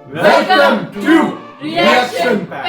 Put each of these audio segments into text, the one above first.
Welcome to Reaction Pack.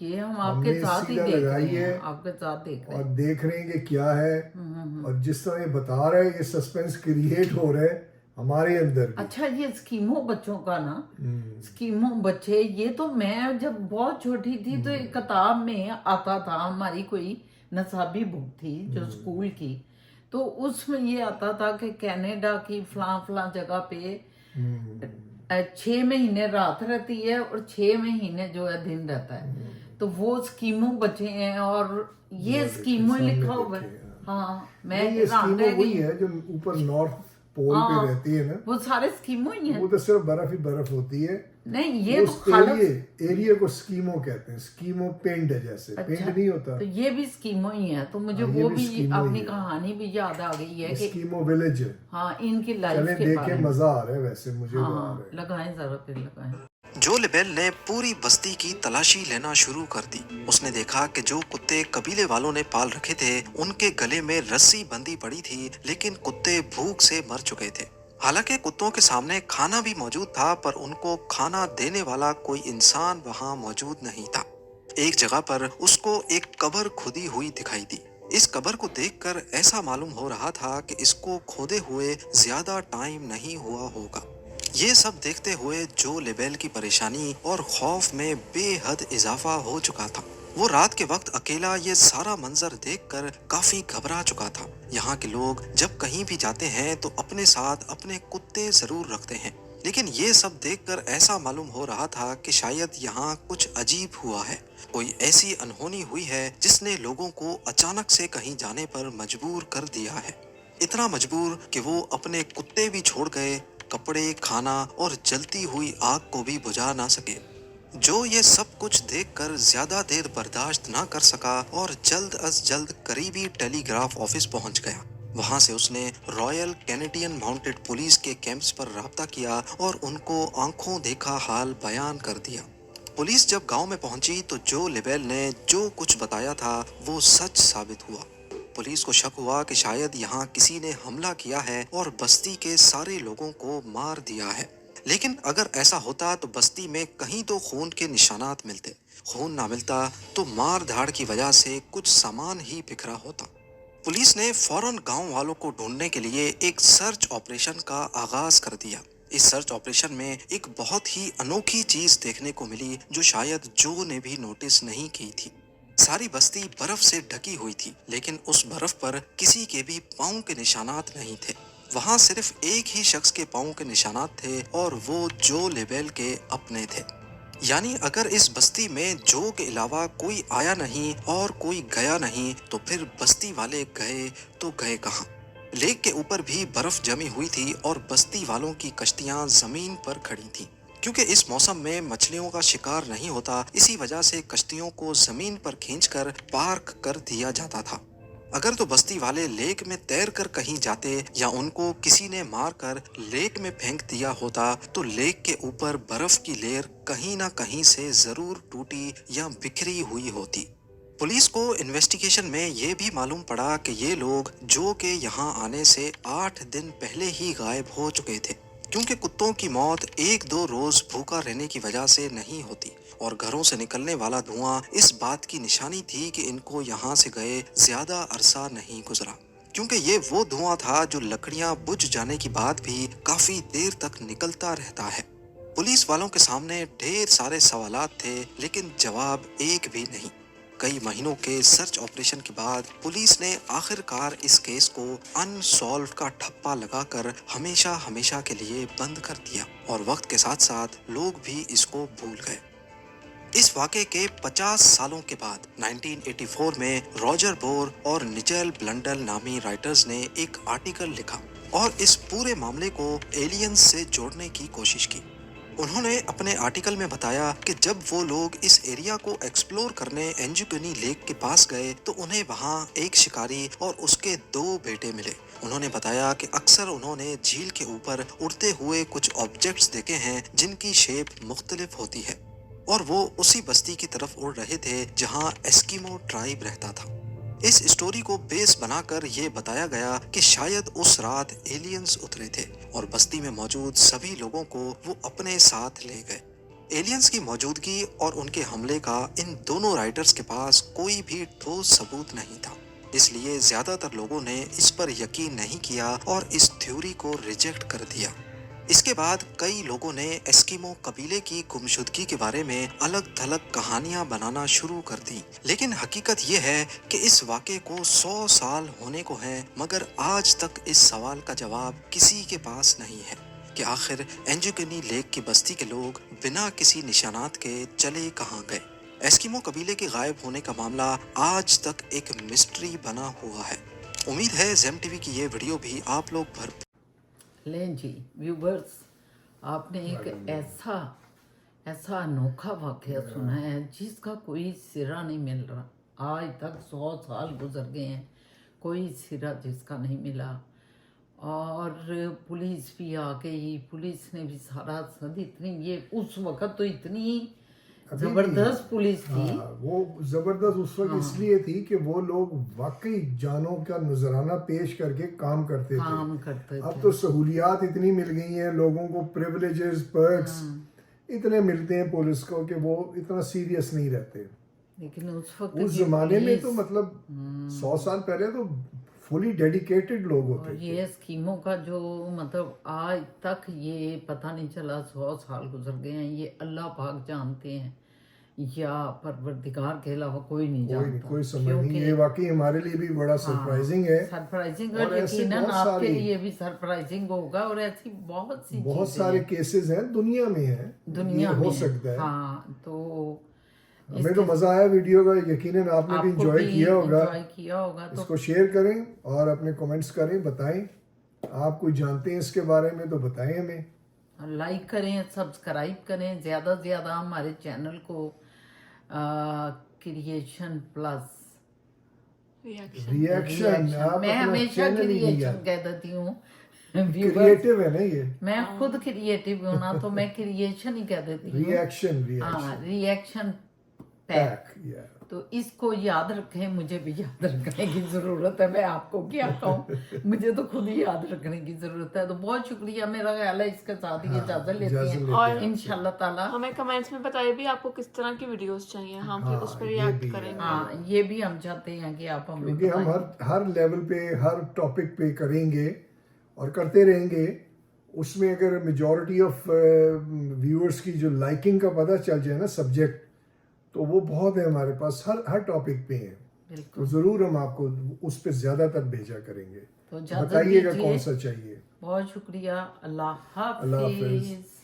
یہ ہم آپ ہم کے نے ساتھ ہی سیدھا دیکھ لگائی رہے ہیں، ہے آپ کے ساتھ دیکھ رہے اور ہیں۔ دیکھ رہے ہیں کہ کیا ہے، اور جس طرح یہ بتا رہے ہیں یہ سسپینس کریٹ ہو رہا ہے ہمارے اندر بھی۔ اچھا یہ اسکیموں بچوں کا نا، اسکیموں بچے، یہ تو میں جب بہت چھوٹی تھی تو ایک کتاب میں آتا تھا، ہماری کوئی نصابی بک تھی جو اسکول کی، تو اس میں یہ آتا تھا کہ کینیڈا کی فلاں فلاں جگہ پہ 6 مہینے رات رہتی ہے اور 6 مہینے جو ہے دن رہتا ہے، تو وہ اسکیموں بچے ہیں، اور یہ اسکیموں لکھا ہوا ہے۔ ہاں میں یہ حیران اسکیموں رہ وہی گئی، ہے جو اوپر نارتھ پول پہ رہتی ہے نا، وہ سارے اسکیموں ہی ہیں۔ وہ تو صرف برف ہی برف ہوتی ہے۔ نہیں یہ تو اس خالص ایریا کو اسکیمو کہتے ہیں، اسکیمو پنڈ ہے، جیسے پنڈ نہیں ہوتا، تو یہ بھی اسکیموں ہی ہیں، تو مجھے یہ وہ بھی بھی اسکیموں ہی اپنی ہے۔ کہانی بھی یاد آ گئی ہے کہ اسکیمو ولیج ہے۔ ہاں ان کی لائف چلیں کے دیکھیں، بارے میں۔ مزہ آ رہا ہے ویسے مجھے، وہ آ ہاں رہا ہے۔ لگائیں ذرا، پھر لگائیں۔ جو لیبل نے پوری بستی کی تلاشی لینا شروع کر دی۔ اس نے دیکھا کہ جو کتے قبیلے والوں نے پال رکھے تھے ان کے گلے میں رسی بندھی پڑی تھی، لیکن کتے بھوک سے مر چکے تھے۔ حالانکہ کتوں کے سامنے کھانا بھی موجود تھا، پر ان کو کھانا دینے والا کوئی انسان وہاں موجود نہیں تھا۔ ایک جگہ پر اس کو ایک قبر کھودی ہوئی دکھائی دی۔ اس قبر کو دیکھ کر ایسا معلوم ہو رہا تھا کہ اس کو کھودے ہوئے زیادہ ٹائم نہیں ہوا ہوگا۔ یہ سب دیکھتے ہوئے جو لیبل کی پریشانی اور خوف میں بے حد اضافہ ہو چکا تھا۔ وہ رات کے وقت اکیلا یہ سارا منظر دیکھ کر کافی گھبرا چکا تھا۔ یہاں کے لوگ جب کہیں بھی جاتے ہیں تو اپنے ساتھ اپنے کتے ضرور رکھتے ہیں، لیکن یہ سب دیکھ کر ایسا معلوم ہو رہا تھا کہ شاید یہاں کچھ عجیب ہوا ہے، کوئی ایسی انہونی ہوئی ہے جس نے لوگوں کو اچانک سے کہیں جانے پر مجبور کر دیا ہے، اتنا مجبور کہ وہ اپنے کتے بھی چھوڑ گئے، کپڑے، کھانا اور جلتی ہوئی آگ کو بھی بجھا نہ سکے۔ جو یہ سب کچھ دیکھ کر زیادہ دیر برداشت نہ کر سکا اور جلد از جلد قریبی ٹیلی گراف آفس پہنچ گیا۔ وہاں سے اس نے رائل کینیڈین ماؤنٹڈ پولیس کے کیمپس پر رابطہ کیا اور ان کو آنکھوں دیکھا حال بیان کر دیا۔ پولیس جب گاؤں میں پہنچی تو جو لیبل نے جو کچھ بتایا تھا وہ سچ ثابت ہوا۔ پولیس کو شک ہوا کہ شاید یہاں کسی نے حملہ کیا ہے اور بستی کے سارے لوگوں کو مار دیا ہے، لیکن اگر ایسا ہوتا تو بستی میں کہیں تو خون کے نشانات ملتے، خون نہ ملتا تو مار دھاڑ کی وجہ سے کچھ سامان ہی بکھرا ہوتا۔ پولیس نے فوراً گاؤں والوں کو ڈھونڈنے کے لیے ایک سرچ آپریشن کا آغاز کر دیا۔ اس سرچ آپریشن میں ایک بہت ہی انوکھی چیز دیکھنے کو ملی جو شاید جو نے بھی نوٹس نہیں کی تھی۔ ساری بستی برف سے ڈھکی ہوئی تھی، لیکن اس برف پر کسی کے بھی پاؤں کے نشانات نہیں تھے۔ وہاں صرف ایک ہی شخص کے پاؤں کے نشانات تھے اور وہ جو لیبل کے اپنے تھے۔ یعنی اگر اس بستی میں جو کے علاوہ کوئی آیا نہیں اور کوئی گیا نہیں تو پھر بستی والے گئے تو گئے کہاں؟ لیک کے اوپر بھی برف جمی ہوئی تھی اور بستی والوں کی کشتیاں زمین پر کھڑی تھیں۔ کیونکہ اس موسم میں مچھلیوں کا شکار نہیں ہوتا، اسی وجہ سے کشتیوں کو زمین پر کھینچ کر پارک کر دیا جاتا تھا۔ اگر تو بستی والے لیک میں تیر کر کہیں جاتے یا ان کو کسی نے مار کر لیک میں پھینک دیا ہوتا تو لیک کے اوپر برف کی لیر کہیں نہ کہیں سے ضرور ٹوٹی یا بکھری ہوئی ہوتی۔ پولیس کو انویسٹیگیشن میں یہ بھی معلوم پڑا کہ یہ لوگ جو کے یہاں آنے سے 8 دن پہلے ہی غائب ہو چکے تھے، کیونکہ کتوں کی موت 1-2 روز بھوکا رہنے کی وجہ سے نہیں ہوتی، اور گھروں سے نکلنے والا دھواں اس بات کی نشانی تھی کہ ان کو یہاں سے گئے زیادہ عرصہ نہیں گزرا، کیونکہ یہ وہ دھواں تھا جو لکڑیاں بجھ جانے کی بعد بھی کافی دیر تک نکلتا رہتا ہے۔ پولیس والوں کے سامنے ڈھیر سارے سوالات تھے، لیکن جواب ایک بھی نہیں۔ کئی مہینوں کے سرچ آپریشن کے بعد پولیس نے آخر کار اس کیس کو ان سالوڈ کا ٹھپا لگا کر ہمیشہ ہمیشہ کے لیے بند کر دیا، اور وقت کے ساتھ ساتھ لوگ بھی اس کو بھول گئے۔ اس واقعے کے 50 سالوں کے بعد 1984 میں راجر بور اور نچل بلنڈل نامی رائٹرز نے ایک آرٹیکل لکھا اور اس پورے معاملے کو ایلینز سے جوڑنے کی کوشش کی۔ انہوں نے اپنے آرٹیکل میں بتایا کہ جب وہ لوگ اس ایریا کو ایکسپلور کرنے انجوکنی لیک کے پاس گئے تو انہیں وہاں ایک شکاری اور اس کے 2 بیٹے ملے۔ انہوں نے بتایا کہ اکثر انہوں نے جھیل کے اوپر اڑتے ہوئے کچھ آبجیکٹس دیکھے ہیں جن کی شیپ مختلف ہوتی ہے، اور وہ اسی بستی کی طرف اڑ رہے تھے جہاں ایسکیمو ٹرائب رہتا تھا۔ اس اسٹوری کو بیس بنا کر یہ بتایا گیا کہ شاید اس رات ایلینز اترے تھے اور بستی میں موجود سبھی لوگوں کو وہ اپنے ساتھ لے گئے۔ ایلینز کی موجودگی اور ان کے حملے کا ان دونوں رائٹرز کے پاس کوئی بھی ٹھوس ثبوت نہیں تھا، اس لیے زیادہ تر لوگوں نے اس پر یقین نہیں کیا اور اس تھیوری کو ریجیکٹ کر دیا۔ اس کے بعد کئی لوگوں نے ایسکیمو قبیلے کی گمشدگی کے بارے میں الگ تھلگ کہانیاں بنانا شروع کر دی، لیکن حقیقت یہ ہے کہ اس واقعے کو 100 سال ہونے کو ہیں، مگر آج تک اس سوال کا جواب کسی کے پاس نہیں ہے کہ آخر اینجوکنی لیک کی بستی کے لوگ بنا کسی نشانات کے چلے کہاں گئے۔ ایسکیمو قبیلے کے غائب ہونے کا معاملہ آج تک ایک مسٹری بنا ہوا ہے۔ امید ہے زیم ٹی وی کی یہ ویڈیو بھی آپ لوگ بھر لیں جی ویورز، آپ نے ایک ایسا انوکھا واقعہ سنا ہے جس کا کوئی سرا نہیں مل رہا۔ آج تک 100 سال گزر گئے ہیں، کوئی سرا جس کا نہیں ملا، اور پولیس بھی آ گئی، پولیس نے بھی سارا یہ اس وقت تو اتنی زبردست پولیس تھی۔ ہاں، وہ زبردست اس وقت اس لیے تھی کہ وہ لوگ واقعی جانوں کا نذرانہ پیش کر کے کام کرتے تھے۔ اب تو سہولیات اتنی مل گئی ہیں، لوگوں کو پریولیجز پرکس اتنے ملتے ہیں پولیس کو کہ وہ اتنا سیریس نہیں رہتے۔ لیکن اس وقت اس زمانے میں تو مطلب 100 سال پہلے تو فلی ڈیڈیکیٹڈ لوگ ہوتے اور تھے۔ یہ اسکیموں کا جو مطلب آج تک یہ پتہ نہیں چلا، 100 سال گزر گئے ہیں، یہ اللہ پاک جانتے ہیں یا پروردگار کے علاوہ کوئی نہیں جانتا۔ کوئی سمجھ نہیں، یہ واقعی ہمارے لیے بھی بڑا سرپرائزنگ ہے، سرپرائزنگ، اور یقیناً آپ کے لیے بھی سرپرائزنگ ہوگا، اور ایسی بہت سارے کیسز ہیں دنیا میں ہیں، دنیا ہو میں سکتا ہے۔ ہاں، تو ہمیں تو مزہ آیا ویڈیو کا، یقیناً آپ نے بھی انجوائے کیا ہوگا۔ اس کو شیئر کریں اور اپنے کمنٹس کریں، بتائیں آپ کوئی جانتے ہیں اس کے بارے میں تو بتائیں ہمیں، لائک کریں، سبسکرائب کریں، زیادہ سے زیادہ ہمارے چینل کو کریشن پلس ریئیکشن، میں ہمیشہ کریشن کہہ دیتی ہوں، کریٹیو ہے نا یہ، میں خود کریٹیو ہوں نا، تو میں کریشن ہی کہہ دیتی ہوں۔ ریئیکشن پیک، تو اس کو یاد رکھیں، مجھے بھی یاد رکھنے کی ضرورت ہے، میں آپ کو کیا کہوں، مجھے تو خود ہی یاد رکھنے کی ضرورت ہے۔ تو بہت شکریہ، میرا خیال ہے اس کے ساتھ ہی اجازت لیتے ہیں، اور انشاءاللہ تعالیٰ ہمیں کمنٹس میں بتائیے بھی آپ کو کس طرح کی ویڈیوز چاہیے، ہم پھر اس پر ریئیکٹ کریں گے۔ ہاں، یہ بھی ہم چاہتے ہیں کہ آپ ہمیں کیونکہ ہم ہر لیول پہ ہر ٹاپک پہ کریں گے اور کرتے رہیں گے۔ اس میں اگر میجورٹی آف ویورز کی جو لائکنگ کا پتہ چل جائے نا سبجیکٹ، تو وہ بہت ہے ہمارے پاس، ہر ٹاپک پہ ہیں، تو ضرور ہم آپ کو اس پہ زیادہ تر بھیجا کریں گے، تو بتائیے گا کون سا چاہیے۔ بہت شکریہ، اللہ اللہ حافظ۔ حافظ۔